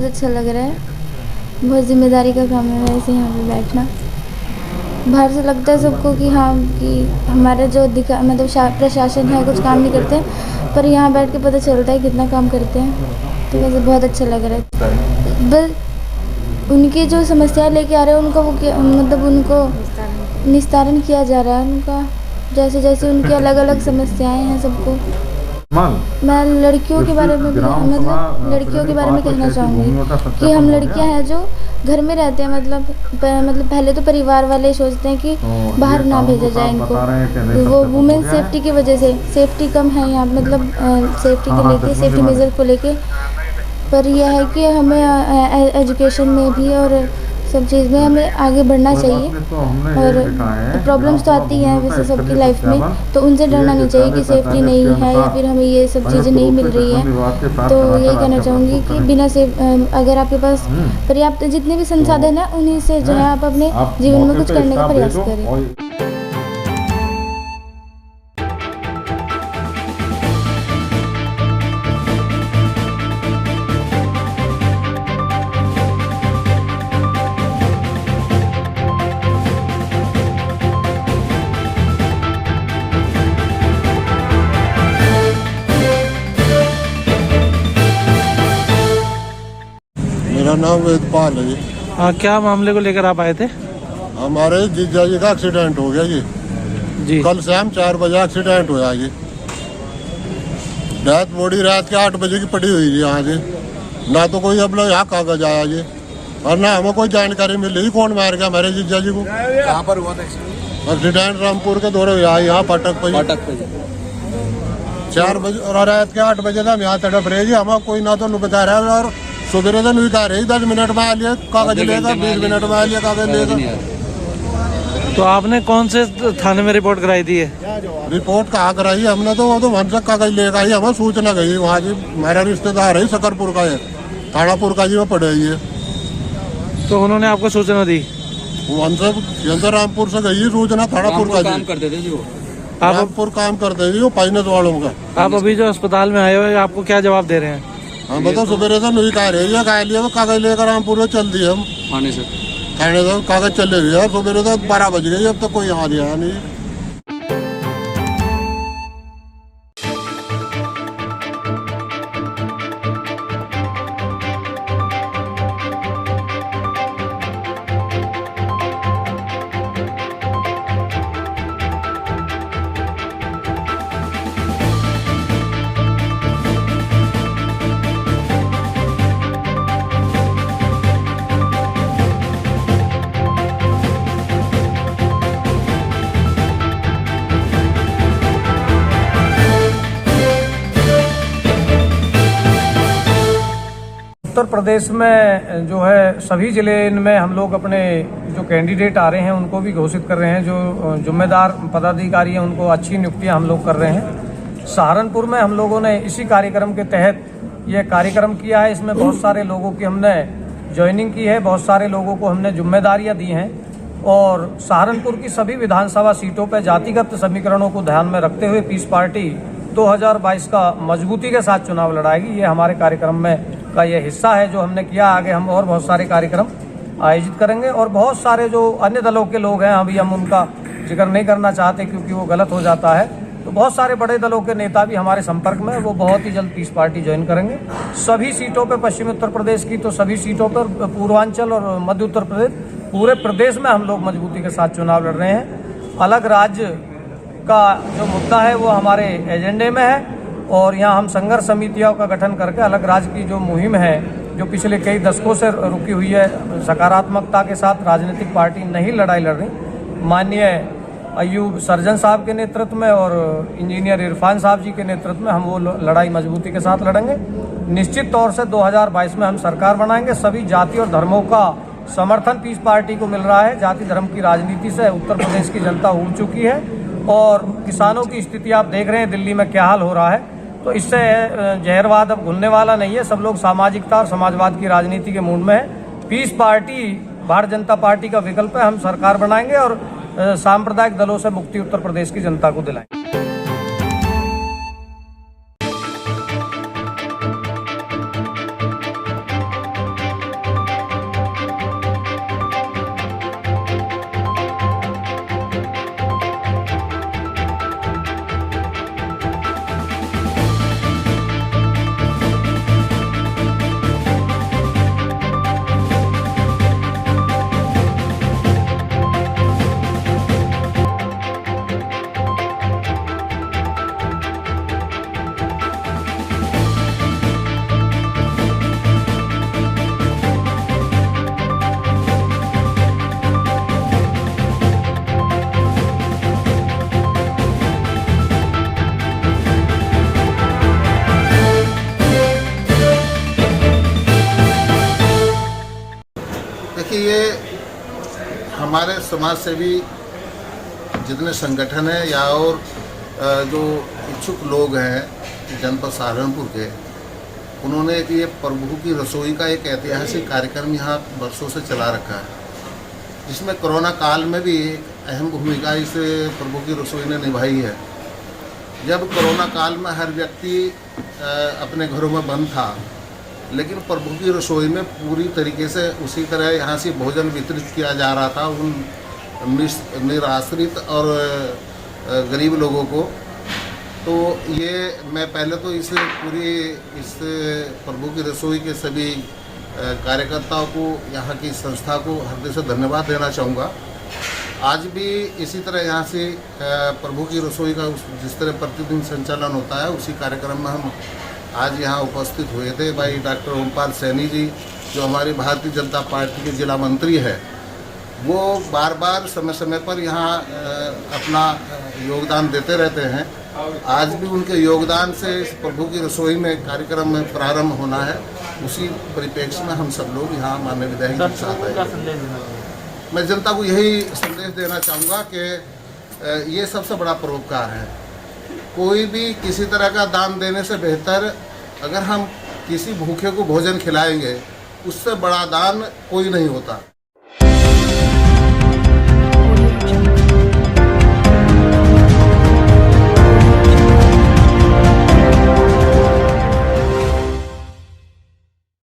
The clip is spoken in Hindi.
अच्छा लग रहा है। बहुत जिम्मेदारी का काम है वैसे यहाँ पे बैठना। बाहर से लगता है सबको कि हाँ कि हमारा जो प्रशासन है कुछ काम नहीं करते, पर यहाँ बैठ के पता चलता है कितना काम करते हैं। तो वैसे बहुत अच्छा लग रहा है। बस उनकी जो समस्याएं लेके आ रहे हैं उनका उनको निस्तारण किया जा रहा है उनका, जैसे जैसे उनकी अलग अलग समस्याएं हैं सबको। मैं लड़कियों के बारे में लड़कियों के बारे में कहना चाहूँगी कि हम लड़कियां हैं जो घर में रहते हैं, मतलब पहले तो परिवार वाले सोचते हैं कि बाहर ना भेजा जाए इनको, वो वुमेन सेफ्टी की वजह से, सेफ्टी कम है यहाँ, सेफ्टी के लेके, सेफ्टी मेजर को लेके। पर यह है कि हमें एजुकेशन में भी और सब चीज़ में हमें आगे बढ़ना चाहिए। और प्रॉब्लम्स तो आती हैं वैसे सबकी लाइफ में, तो उनसे डरना नहीं चाहिए कि सेफ्टी नहीं है या फिर हमें ये सब चीज़ें नहीं मिल रही हैं। तो यही कहना चाहूँगी कि अगर आपके पास पर्याप्त जितने भी संसाधन हैं उन्हीं से जो है आप अपने जीवन में कुछ करने का प्रयास करें। मेरा नाम वेदपाल है जी। हाँ, क्या मामले को लेकर आप आए थे? हमारे जीजा जी का एक्सीडेंट हो गया जी। कल शाम 4 बजे एक्सीडेंट हुआ जी। डेथ बॉडी रात के 8 बजे की पड़ी हुई जी यहाँ जी। ना तो कोई अब लोग यहाँ कागज आया जी, और ना हमें कोई जानकारी मिली कौन मार गया हमारे जीजा जी को। कहाँ पर हुआ था एक्सीडेंट? रामपुर के दौरे हुआ यहाँ फाटक पे 4 बजे, और रात के 8 बजे हम यहाँ तड़प रहे जी। हमें कोई ना तो बता रहा है, और सुबह तो नहीं कह रही 10 मिनट में आ लिया कागज लेगा, 20 मिनट में आ लिया कागज लेगा। तो आपने कौन से थाने में रिपोर्ट कराई थी है? रिपोर्ट कहाँ कराई हमने, तो वो तो वंशक कागज लेगा ही, हमें सूचना गई वहाँ की। मेरा रिश्तेदार है सकरपुर का है, थानापुर का जी में पड़े है। तो उन्होंने आपको सूचना दी? वंशक रामपुर से गई सूचना, थानापुर का काम करते थे जी वो। रामपुर काम करते हैं जी वो फाइनेंस वालों का। आप अभी जो अस्पताल में आए हो आपको क्या जवाब दे रहे हैं? हाँ बताओ, सुबह से नहीं कह रहे हैं, कह लिया कागज लेकर रामपुर में चल दिए हम थाने से कागज चले गए। सुबह से 12 बज गए, अब तक कोई यहाँ नहीं आया नहीं। उत्तर प्रदेश में जो है सभी जिले में हम लोग अपने जो कैंडिडेट आ रहे हैं उनको भी घोषित कर रहे हैं। जो जिम्मेदार पदाधिकारी हैं उनको अच्छी नियुक्तियां हम लोग कर रहे हैं। सहारनपुर में हम लोगों ने इसी कार्यक्रम के तहत ये कार्यक्रम किया है। इसमें बहुत सारे लोगों की हमने ज्वाइनिंग की है, बहुत सारे लोगों को हमने जिम्मेदारियां दी हैं। और सहारनपुर की सभी विधानसभा सीटों पर जातिगत समीकरणों को ध्यान में रखते हुए पीस पार्टी 2022 का मजबूती के साथ चुनाव लड़ाएगी। ये हमारे कार्यक्रम में का ये हिस्सा है जो हमने किया। आगे हम और बहुत सारे कार्यक्रम आयोजित करेंगे। और बहुत सारे जो अन्य दलों के लोग हैं, अभी हम उनका जिक्र नहीं करना चाहते क्योंकि वो गलत हो जाता है। तो बहुत सारे बड़े दलों के नेता भी हमारे संपर्क में, वो बहुत ही जल्द पीस पार्टी ज्वाइन करेंगे। सभी सीटों पर, पश्चिमी उत्तर प्रदेश की तो सभी सीटों पर, पूर्वांचल और मध्य उत्तर प्रदेश, पूरे प्रदेश में हम लोग मजबूती के साथ चुनाव लड़ रहे हैं। अलग राज्य का जो मुद्दा है वो हमारे एजेंडे में है, और यहाँ हम संघर्ष समितियों का गठन करके अलग राज्य की जो मुहिम है, जो पिछले कई दशकों से रुकी हुई है, सकारात्मकता के साथ राजनीतिक पार्टी नहीं लड़ाई लड़ रही। माननीय अयूब सर्जन साहब के नेतृत्व में और इंजीनियर इरफान साहब जी के नेतृत्व में हम वो लड़ाई मजबूती के साथ लड़ेंगे। निश्चित तौर से 2022 में हम सरकार बनाएंगे। सभी जाति और धर्मों का समर्थन पीस पार्टी को मिल रहा है। जाति धर्म की राजनीति से उत्तर प्रदेश की जनता उब चुकी है, और किसानों की स्थिति आप देख रहे हैं दिल्ली में क्या हाल हो रहा है। तो इससे जहरवाद अब घुलने वाला नहीं है। सब लोग सामाजिकता और समाजवाद की राजनीति के मूड में है। Piece party Bharatiya Janata party का विकल्प है। हम सरकार बनाएंगे और सांप्रदायिक दलों से मुक्ति उत्तर प्रदेश की जनता को दिलाएंगे। हमारे समाज सेवी जितने संगठन हैं या और जो इच्छुक लोग हैं जनपद सहारनपुर के, उन्होंने एक ये प्रभु की रसोई का एक ऐतिहासिक कार्यक्रम यहाँ वर्षों से चला रखा है, जिसमें कोरोना काल में भी एक अहम भूमिका इस प्रभु की रसोई ने निभाई है। जब कोरोना काल में हर व्यक्ति अपने घरों में बंद था, लेकिन प्रभु की रसोई में पूरी तरीके से उसी तरह यहाँ से भोजन वितरित किया जा रहा था उन निराश्रित और गरीब लोगों को। तो ये मैं पहले तो इस प्रभु की रसोई के सभी कार्यकर्ताओं को, यहाँ की संस्था को हृदय से धन्यवाद देना चाहूँगा। आज भी इसी तरह यहाँ से प्रभु की रसोई का जिस तरह प्रतिदिन संचालन होता है, उसी कार्यक्रम में हम आज यहाँ उपस्थित हुए थे। भाई डॉक्टर ओमपाल सैनी जी, जो हमारी भारतीय जनता पार्टी के जिला मंत्री है, वो बार बार समय समय पर यहाँ अपना योगदान देते रहते हैं। आज भी उनके योगदान से इस प्रभु की रसोई में कार्यक्रम में प्रारंभ होना है। उसी परिप्रेक्ष्य में हम सब लोग यहाँ माननीय विधायक जी के साथ आए। मैं जनता को यही संदेश देना चाहूँगा कि ये सबसे बड़ा परोपकार है। कोई भी किसी तरह का दान देने से बेहतर अगर हम किसी भूखे को भोजन खिलाएंगे, उससे बड़ा दान कोई नहीं होता।